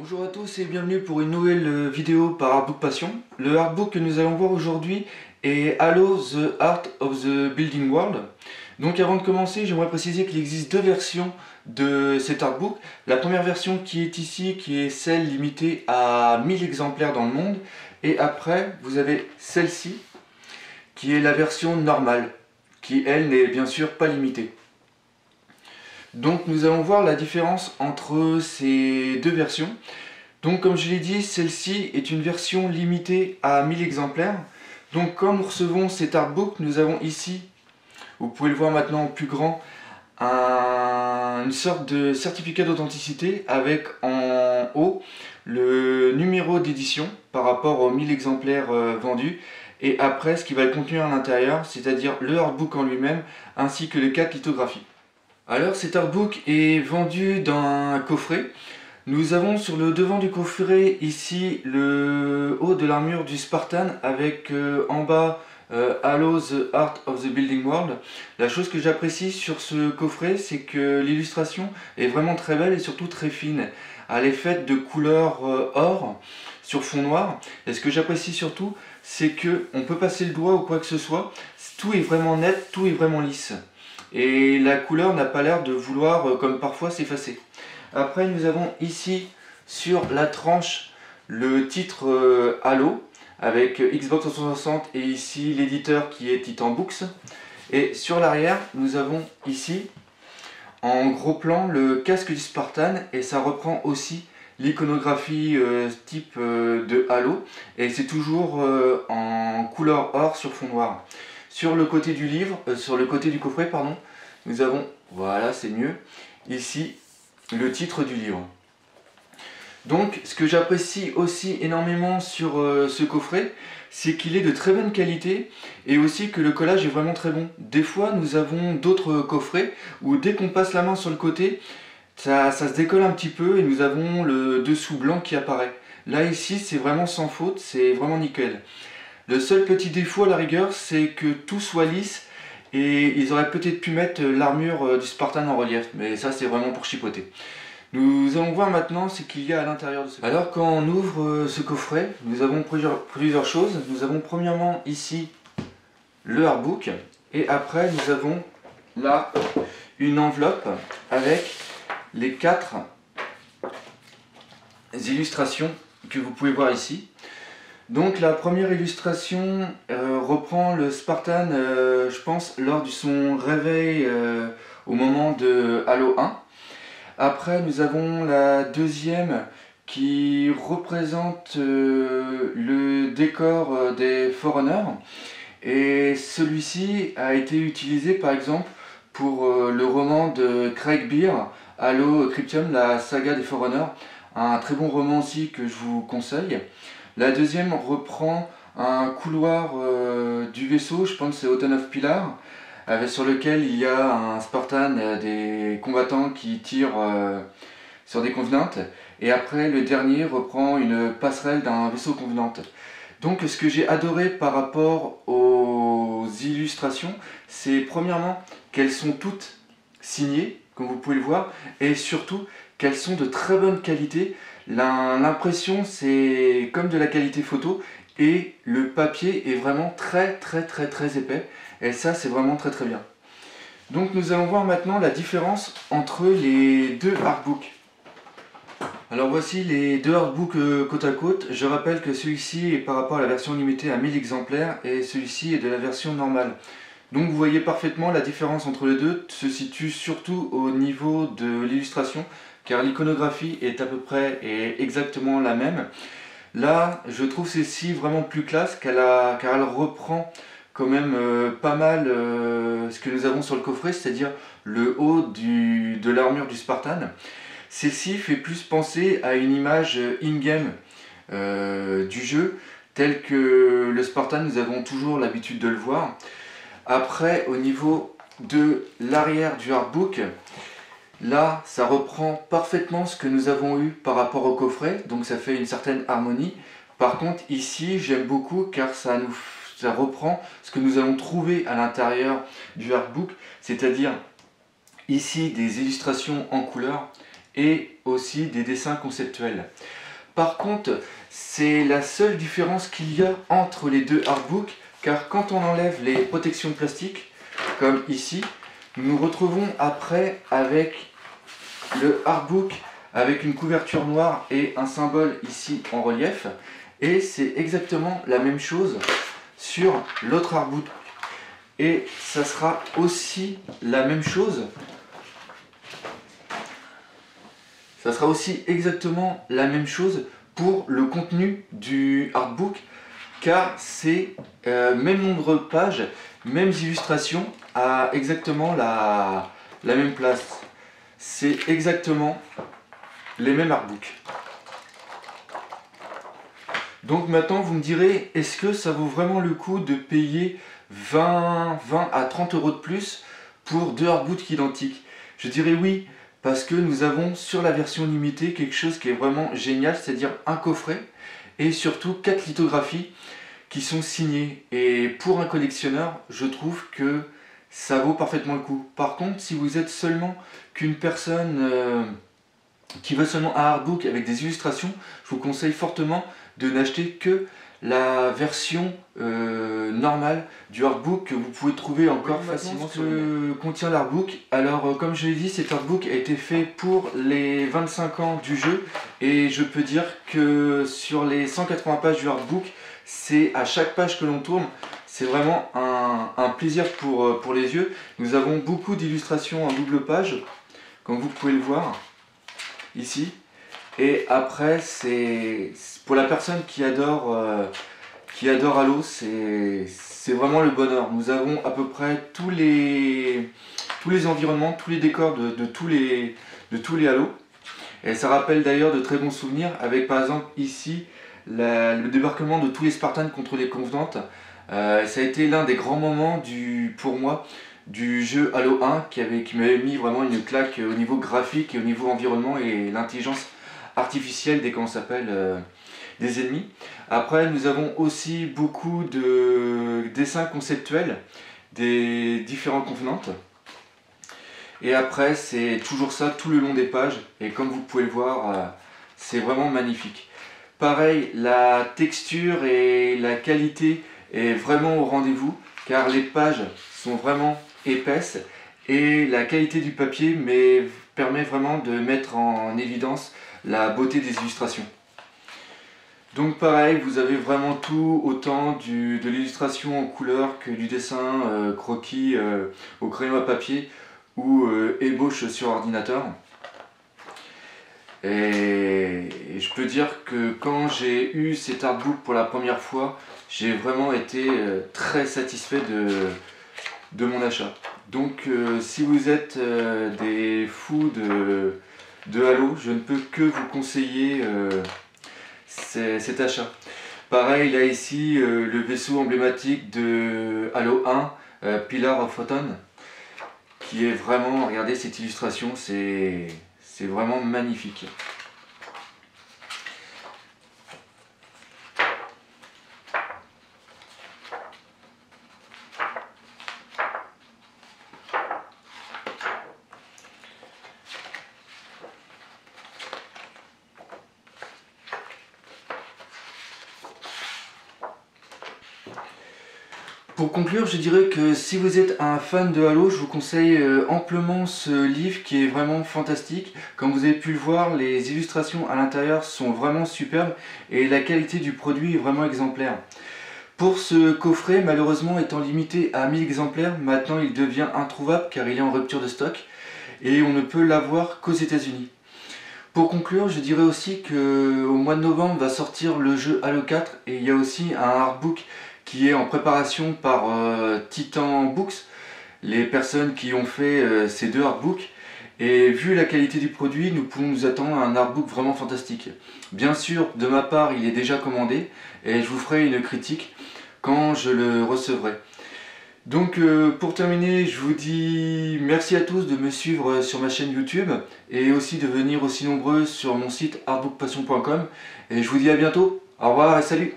Bonjour à tous et bienvenue pour une nouvelle vidéo par Artbook Passion. Le artbook que nous allons voir aujourd'hui est Halo The Art of the Building World. Donc avant de commencer, j'aimerais préciser qu'il existe deux versions de cet artbook. La première version qui est ici, qui est celle limitée à 1000 exemplaires dans le monde. Et après, vous avez celle-ci, qui est la version normale, qui elle n'est bien sûr pas limitée. Donc nous allons voir la différence entre ces deux versions. Donc comme je l'ai dit, celle-ci est une version limitée à 1000 exemplaires. Donc quand nous recevons cet artbook, nous avons ici, vous pouvez le voir maintenant en plus grand, une sorte de certificat d'authenticité avec en haut le numéro d'édition par rapport aux 1000 exemplaires vendus. Et après ce qui va contenir à l'intérieur, c'est-à-dire le artbook en lui-même ainsi que les 4 lithographies. Alors cet artbook est vendu dans un coffret. Nous avons sur le devant du coffret ici le haut de l'armure du Spartan avec en bas Halo The Art of the Building World. La chose que j'apprécie sur ce coffret, c'est que l'illustration est vraiment très belle et surtout très fine. Elle est faite de couleur or sur fond noir. Et ce que j'apprécie surtout, c'est qu'on peut passer le doigt ou quoi que ce soit. Tout est vraiment net, tout est vraiment lisse. Et la couleur n'a pas l'air de vouloir, comme parfois, s'effacer. Après, nous avons ici, sur la tranche, le titre Halo, avec Xbox 360 et ici l'éditeur qui est Titan Books. Et sur l'arrière, nous avons ici, en gros plan, le casque du Spartan, et ça reprend aussi l'iconographie type de Halo, et c'est toujours en couleur or sur fond noir. Sur le côté du livre, sur le côté du coffret, pardon, nous avons, voilà, c'est mieux, ici, le titre du livre. Donc, ce que j'apprécie aussi énormément sur ce coffret, c'est qu'il est de très bonne qualité et aussi que le collage est vraiment très bon. Des fois, nous avons d'autres coffrets où dès qu'on passe la main sur le côté, ça se décolle un petit peu et nous avons le dessous blanc qui apparaît. Là, ici, c'est vraiment sans faute, c'est vraiment nickel. Le seul petit défaut à la rigueur, c'est que tout soit lisse et ils auraient peut-être pu mettre l'armure du Spartan en relief, mais ça c'est vraiment pour chipoter. Nous allons voir maintenant ce qu'il y a à l'intérieur de ce coffret. Alors quand on ouvre ce coffret, nous avons plusieurs choses. Nous avons premièrement ici le artbook et après nous avons là une enveloppe avec les 4 illustrations que vous pouvez voir ici. Donc la première illustration reprend le Spartan, je pense, lors de son réveil au moment de Halo 1. Après nous avons la deuxième qui représente le décor des Forerunners. Et celui-ci a été utilisé par exemple pour le roman de Craig Beer, Halo Cryptium, la saga des Forerunners. Un très bon roman aussi que je vous conseille. La deuxième reprend un couloir du vaisseau, je pense que c'est Autumn of Pilar, sur lequel il y a un Spartan, des combattants qui tirent sur des Covenants. Et après, le dernier reprend une passerelle d'un vaisseau Covenant. Donc ce que j'ai adoré par rapport aux illustrations, c'est premièrement qu'elles sont toutes signées, comme vous pouvez le voir, et surtout qu'elles sont de très bonne qualité. L'impression c'est comme de la qualité photo et le papier est vraiment très épais et ça c'est vraiment très bien. Donc nous allons voir maintenant la différence entre les deux artbooks. Alors voici les deux artbooks côte à côte. Je rappelle que celui-ci est par rapport à la version limitée à 1000 exemplaires et celui-ci est de la version normale. Donc vous voyez parfaitement la différence entre les deux se situe surtout au niveau de l'illustration, car l'iconographie est à peu près et exactement la même. Là, je trouve celle-ci vraiment plus classe car elle reprend quand même pas mal ce que nous avons sur le coffret, c'est-à-dire le haut de l'armure du Spartan. Celle-ci fait plus penser à une image in-game du jeu, tel que le Spartan, nous avons toujours l'habitude de le voir. Après, au niveau de l'arrière du artbook, là, ça reprend parfaitement ce que nous avons eu par rapport au coffret, donc ça fait une certaine harmonie. Par contre, ici, j'aime beaucoup car ça reprend ce que nous allons trouver à l'intérieur du artbook, c'est-à-dire ici des illustrations en couleur et aussi des dessins conceptuels. Par contre, c'est la seule différence qu'il y a entre les deux artbooks, car quand on enlève les protections plastiques, comme ici, nous nous retrouvons après avec le artbook avec une couverture noire et un symbole ici en relief. Et c'est exactement la même chose sur l'autre artbook. Et ça sera aussi la même chose. Ça sera aussi exactement la même chose pour le contenu du artbook, car c'est même nombre de pages, mêmes illustrations, à exactement la même place. C'est exactement les mêmes artbooks. Donc maintenant vous me direz, est-ce que ça vaut vraiment le coup de payer 20 à 30 € de plus pour deux artbooks identiques? Je dirais oui, parce que nous avons sur la version limitée quelque chose qui est vraiment génial, c'est-à-dire un coffret et surtout 4 lithographies qui sont signées. Et pour un collectionneur, je trouve que ça vaut parfaitement le coup. Par contre, si vous êtes seulement qu'une personne qui veut seulement un artbook avec des illustrations, je vous conseille fortement de n'acheter que la version normale du artbook que vous pouvez trouver encore facilement sur le net. Contient l'artbook. Alors comme je l'ai dit, cet artbook a été fait pour les 25 ans du jeu et je peux dire que sur les 180 pages du artbook, c'est à chaque page que l'on tourne, c'est vraiment un plaisir pour les yeux. Nous avons beaucoup d'illustrations en double page, comme vous pouvez le voir ici. Et après, c'est pour la personne qui adore Halo, c'est vraiment le bonheur. Nous avons à peu près tous les environnements, tous les décors de tous les Halo. Et ça rappelle d'ailleurs de très bons souvenirs avec par exemple ici le débarquement de tous les Spartans contre les Convenantes. Ça a été l'un des grands moments pour moi du jeu Halo 1 qui m'avait mis vraiment une claque au niveau graphique et au niveau environnement et l'intelligence artificielle des des ennemis. Après nous avons aussi beaucoup de dessins conceptuels des différents convenantes. Et après c'est toujours ça tout le long des pages et comme vous pouvez le voir c'est vraiment magnifique. Pareil, la texture et la qualité est vraiment au rendez-vous car les pages sont vraiment épaisses et la qualité du papier permet vraiment de mettre en évidence la beauté des illustrations. Donc pareil, vous avez vraiment tout, autant de l'illustration en couleur que du dessin croquis au crayon à papier ou ébauche sur ordinateur. Et je peux dire que quand j'ai eu cet artbook pour la première fois, j'ai vraiment été très satisfait de mon achat. Donc si vous êtes des fous de Halo, je ne peux que vous conseiller cet achat. Pareil, là ici, le vaisseau emblématique de Halo 1, Pillar of Photon, qui est vraiment, regardez cette illustration, c'est vraiment magnifique. Pour conclure, je dirais que si vous êtes un fan de Halo, je vous conseille amplement ce livre qui est vraiment fantastique. Comme vous avez pu le voir, les illustrations à l'intérieur sont vraiment superbes et la qualité du produit est vraiment exemplaire. Pour ce coffret, malheureusement étant limité à 1000 exemplaires, maintenant il devient introuvable car il est en rupture de stock et on ne peut l'avoir qu'aux États-Unis. Pour conclure, je dirais aussi qu'au mois de novembre va sortir le jeu Halo 4 et il y a aussi un artbook qui est en préparation par Titan Books, les personnes qui ont fait ces deux artbooks. Et vu la qualité du produit, nous pouvons nous attendre à un artbook vraiment fantastique. Bien sûr, de ma part, il est déjà commandé et je vous ferai une critique quand je le recevrai. Donc pour terminer, je vous dis merci à tous de me suivre sur ma chaîne YouTube et aussi de venir aussi nombreux sur mon site artbookpassion.com. Et je vous dis à bientôt. Au revoir et salut!